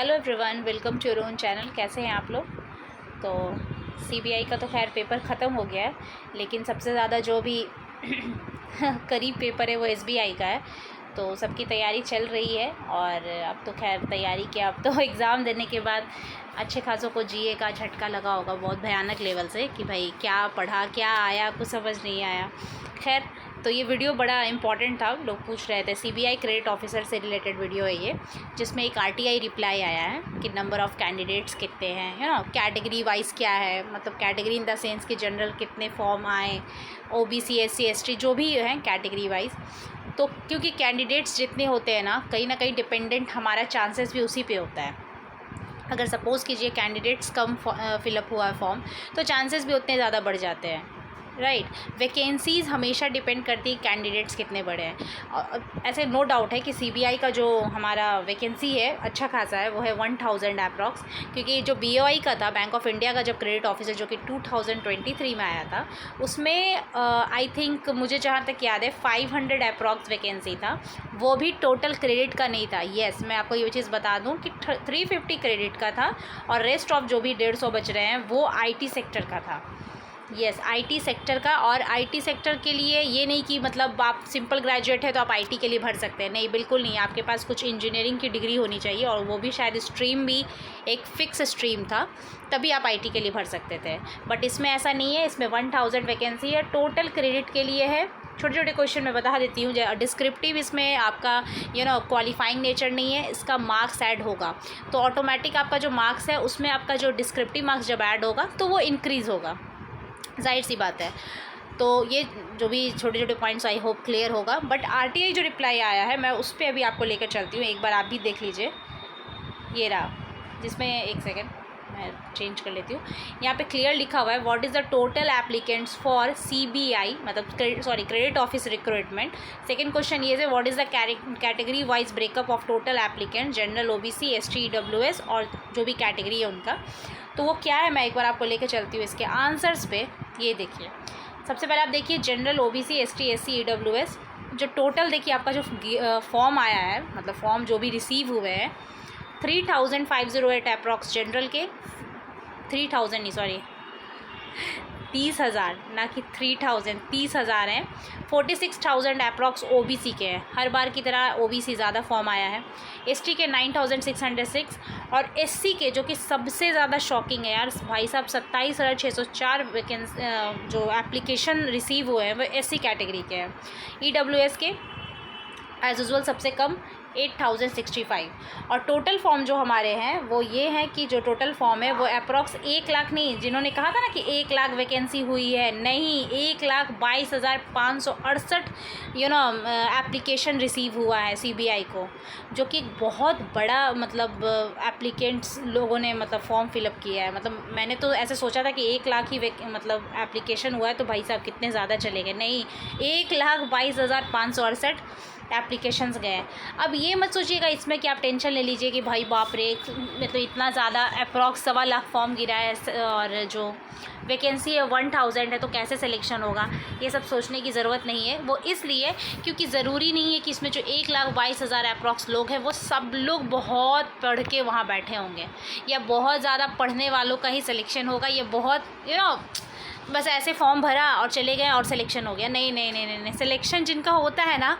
Hello everyone, welcome to your own channel. कैसे हैं आप लोग? तो सीबीआई का तो खैर पेपर ख़त्म हो गया है, लेकिन सबसे ज़्यादा जो भी करीब पेपर है वो एसबीआई का है। तो सबकी तैयारी चल रही है और अब तो खैर तैयारी क्या, अब तो एग्ज़ाम देने के बाद अच्छे खासों को जीए का झटका लगा होगा बहुत भयानक लेवल से कि भाई क्या पढ़ा, क्या आया, कुछ समझ नहीं आया। खैर, तो ये वीडियो बड़ा इंपॉर्टेंट था। लोग पूछ रहे थे, सीबीआई क्रेडिट ऑफिसर से रिलेटेड वीडियो है ये, जिसमें एक आरटीआई रिप्लाई आया है कि नंबर ऑफ़ कैंडिडेट्स कितने हैं, है ना, कैटेगरी वाइज क्या है, मतलब कैटेगरी इन द सेंस कि जनरल कितने फॉर्म आए, ओबीसी एससी एसटी जो भी हैं कैटेगरी वाइज। तो क्योंकि कैंडिडेट्स जितने होते हैं ना कहीं डिपेंडेंट हमारा चांसेस भी उसी पे होता है। अगर सपोज़ कीजिए कैंडिडेट्स कम फिलअप हुआ है फॉर्म, तो चांसेस भी उतने ज़्यादा बढ़ जाते हैं, राइट। वैकेंसीज़ हमेशा डिपेंड करती है कैंडिडेट्स कितने बड़े हैं। और ऐसे नो डाउट है कि सीबीआई का जो हमारा वैकेंसी है अच्छा खासा है, वो है 1000 अप्रॉक्स। क्योंकि जो बीओआई का था, बैंक ऑफ इंडिया का जब क्रेडिट ऑफिसर जो कि 2023 में आया था, उसमें आई थिंक मुझे जहाँ तक याद है 500 अप्रॉक्स वैकेंसी था। वो भी टोटल क्रेडिट का नहीं था। येस, मैं आपको ये चीज़ बता दूँ कि 350 क्रेडिट का था और रेस्ट ऑफ जो भी 150 बच रहे हैं वो आईटी सेक्टर का था। यस, आईटी सेक्टर का। और आईटी सेक्टर के लिए ये नहीं कि मतलब आप सिंपल ग्रेजुएट है तो आप आईटी के लिए भर सकते हैं, नहीं, बिल्कुल नहीं। आपके पास कुछ इंजीनियरिंग की डिग्री होनी चाहिए और वो भी शायद स्ट्रीम भी एक फ़िक्स स्ट्रीम था, तभी आप आईटी के लिए भर सकते थे। बट इसमें ऐसा नहीं है, इसमें 1000 वैकेंसी है, टोटल क्रेडिट के लिए है। छोटे छोटे क्वेश्चन मैं बता देती हूँ। डिस्क्रिप्टिव इसमें आपका क्वालिफाइंग नेचर नहीं है, इसका मार्क्स ऐड होगा तो ऑटोमेटिक आपका जो मार्क्स है उसमें आपका जो डिस्क्रिप्टिव मार्क्स जब ऐड होगा तो वो इंक्रीज़ होगा, जाहिर सी बात है। तो ये जो भी छोटे छोटे पॉइंट्स आई होप क्लियर होगा। बट आरटीआई जो रिप्लाई आया है मैं उस पर अभी आपको लेकर चलती हूँ, एक बार आप भी देख लीजिए। ये रहा, जिसमें एक सेकेंड मैं चेंज कर लेती हूँ। यहाँ पे क्लियर लिखा हुआ है, what is the total applicants for CBI, मतलब credit office recruitment. Second question ये है, what is the category wise breakup of total applicant, general, OBC, ST, EWS और जो भी कैटेगरी है उनका। तो वो क्या है, मैं एक बार आपको लेकर चलती हूँ इसके आंसर्स पे। ये देखिए, सबसे पहले आप देखिए general, OBC, ST, SC, EWS, जो टोटल देखिए आपका जो फॉर्म आया है, मतलब फॉर्म जो भी रिसीव हुए हैं 3508 अप्रॉक्स जनरल के, 3000 नहीं, सॉरी 30,000 ना कि 3000, 30,000 हैं। 46,000 अप्रॉक्स ओबीसी के हैं, हर बार की तरह ओबीसी ज़्यादा फॉर्म आया है। एसटी के 9606 और एससी के, जो कि सबसे ज़्यादा शॉकिंग है यार भाई साहब, 27,604 वैकेंसी जो एप्लीकेशन रिसीव हुए हैं वो एससी कैटेगरी के हैं। ईडब्ल्यूएस के एज यूजुअल सबसे कम 8065। और टोटल फॉर्म जो हमारे हैं वो ये हैं कि जो टोटल फॉर्म है वो अप्रॉक्स 1 लाख नहीं, जिन्होंने कहा था ना कि 1 लाख वैकेंसी हुई है, नहीं, 1,22,568 एप्लीकेशन रिसीव हुआ है सीबीआई को, जो कि बहुत बड़ा मतलब एप्लीकेंट्स लोगों ने मतलब फॉर्म फिलअप किया है। मतलब मैंने तो ऐसे सोचा था कि 1 लाख ही मतलब एप्लीकेशन हुआ है तो भाई साहब कितने ज़्यादा चलेंगे, नहीं, 1,22,568 एप्लीकेशंस गए हैं। अब ये मत सोचिएगा इसमें कि आप टेंशन ले लीजिए कि भाई बाप रे, मतलब इतना ज़्यादा अप्रॉक्स 1.25 लाख फॉर्म गिरा है और जो वैकेंसी है 1000 है तो कैसे सिलेक्शन होगा, ये सब सोचने की ज़रूरत नहीं है। वो इसलिए क्योंकि ज़रूरी नहीं है कि इसमें जो 1,22,000 अप्रॉक्स लोग हैं वो सब लोग बहुत पढ़ के वहाँ बैठे होंगे या बहुत ज़्यादा पढ़ने वालों का ही सिलेक्शन होगा। ये बहुत बस ऐसे फॉर्म भरा और चले गए और सिलेक्शन हो गया, नहीं नहीं नहीं नहीं, नहीं। सिलेक्शन जिनका होता है ना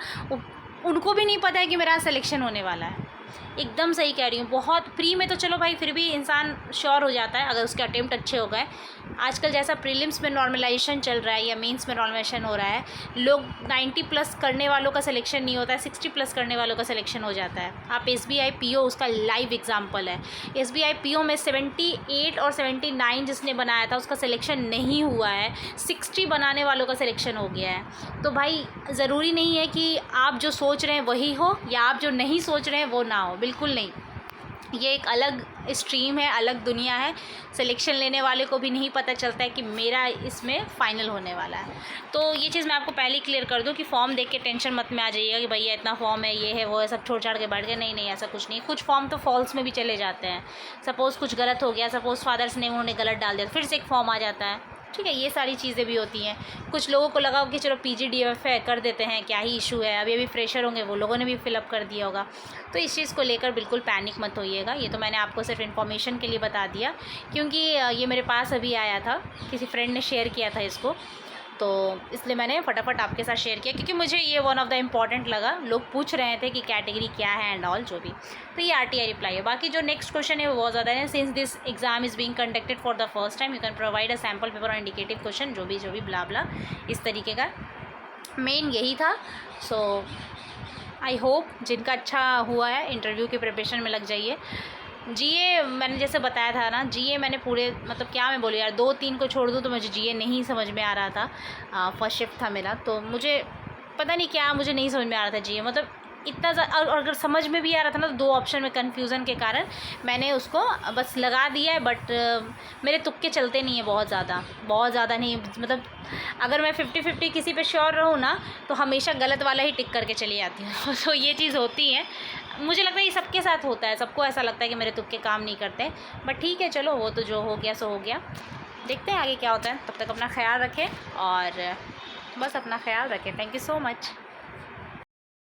उनको भी नहीं पता है कि मेरा सिलेक्शन होने वाला है। एकदम सही कह रही हूँ। बहुत प्री में तो चलो भाई फिर भी इंसान श्योर हो जाता है अगर उसके अटेम्प्ट अच्छे हो गए। आजकल जैसा प्रीलिम्स में नॉर्मलाइजेशन चल रहा है या मेंस में नॉर्मलाइजेशन हो रहा है, लोग 90 प्लस करने वालों का सिलेक्शन नहीं होता है, 60 प्लस करने वालों का सिलेक्शन हो जाता है। आप एसबीआई पीओ उसका लाइव एग्जांपल है। एसबीआई पीओ में 78 और 79 जिसने बनाया था उसका सिलेक्शन नहीं हुआ है, 60 बनाने वालों का सिलेक्शन हो गया है। तो भाई ज़रूरी नहीं है कि आप जो सोच रहे हैं वही हो या आप जो नहीं सोच रहे हैं वो ना हो, बिल्कुल नहीं। ये एक अलग स्ट्रीम है, अलग दुनिया है। सिलेक्शन लेने वाले को भी नहीं पता चलता है कि मेरा इसमें फ़ाइनल होने वाला है। तो ये चीज़ मैं आपको पहले ही क्लियर कर दूं कि फॉर्म देख के टेंशन मत में आ जाइएगा कि भैया इतना फॉर्म है, ये है, वो है, सब छोड़ छाड़ के बैठ गए। नहीं नहीं, ऐसा कुछ नहीं। कुछ फॉर्म तो फॉल्स में भी चले जाते हैं। सपोज़ कुछ गलत हो गया, सपोज़ फादर्स ने उन्होंने गलत डाल दिया, फिर से एक फॉर्म आ जाता है। ठीक है, ये सारी चीज़ें भी होती हैं। कुछ लोगों को लगा कि चलो PGDF है, कर देते हैं, क्या ही इशू है, अभी फ्रेशर होंगे, वो लोगों ने भी फिलअप कर दिया होगा। तो इस चीज़ को लेकर बिल्कुल पैनिक मत होइएगा। ये तो मैंने आपको सिर्फ इन्फॉर्मेशन के लिए बता दिया, क्योंकि ये मेरे पास अभी आया था, किसी फ्रेंड ने शेयर किया था इसको, तो इसलिए मैंने फटाफट आपके साथ शेयर किया, क्योंकि मुझे ये वन ऑफ द इम्पॉर्टेंट लगा। लोग पूछ रहे थे कि कैटेगरी क्या है एंड ऑल, जो भी। तो ये RTI रिप्लाई है। बाकी जो नेक्स्ट क्वेश्चन है वो बहुत ज़्यादा है। Since this exam is being conducted for the first time, you can provide a sample paper और इंडिकेटिव क्वेश्चन, जो भी ब्ला ब्ला, इस तरीके का मेन यही था। सो आई होप जिनका अच्छा हुआ है इंटरव्यू की प्रिपरेशन में लग जाइए। GA मैंने जैसे बताया था ना, GA मैंने पूरे, मतलब क्या मैं बोलूँ यार, 2-3 को छोड़ दूँ तो मुझे GA नहीं समझ में आ रहा था। फर्स्ट शिफ्ट था मेरा, तो मुझे पता नहीं क्या, मुझे नहीं समझ में आ रहा था GA, मतलब इतना और अगर समझ में भी आ रहा था ना, तो 2 ऑप्शन में कन्फ्यूज़न के कारण मैंने उसको बस लगा दिया है। बट मेरे तुक्के चलते नहीं है बहुत ज़्यादा नहीं, मतलब अगर मैं 50-50 किसी पे श्योर रहूँ ना, तो हमेशा गलत वाला ही टिक करके चली जाती हूँ। तो ये चीज़ होती है, मुझे लगता है ये सबके साथ होता है, सबको ऐसा लगता है कि मेरे तुक्के काम नहीं करते। बट ठीक है, चलो, वो तो जो हो गया सो हो गया, देखते हैं आगे क्या होता है। तब तक अपना ख्याल रखें, और बस अपना ख्याल रखें। Thank you so much.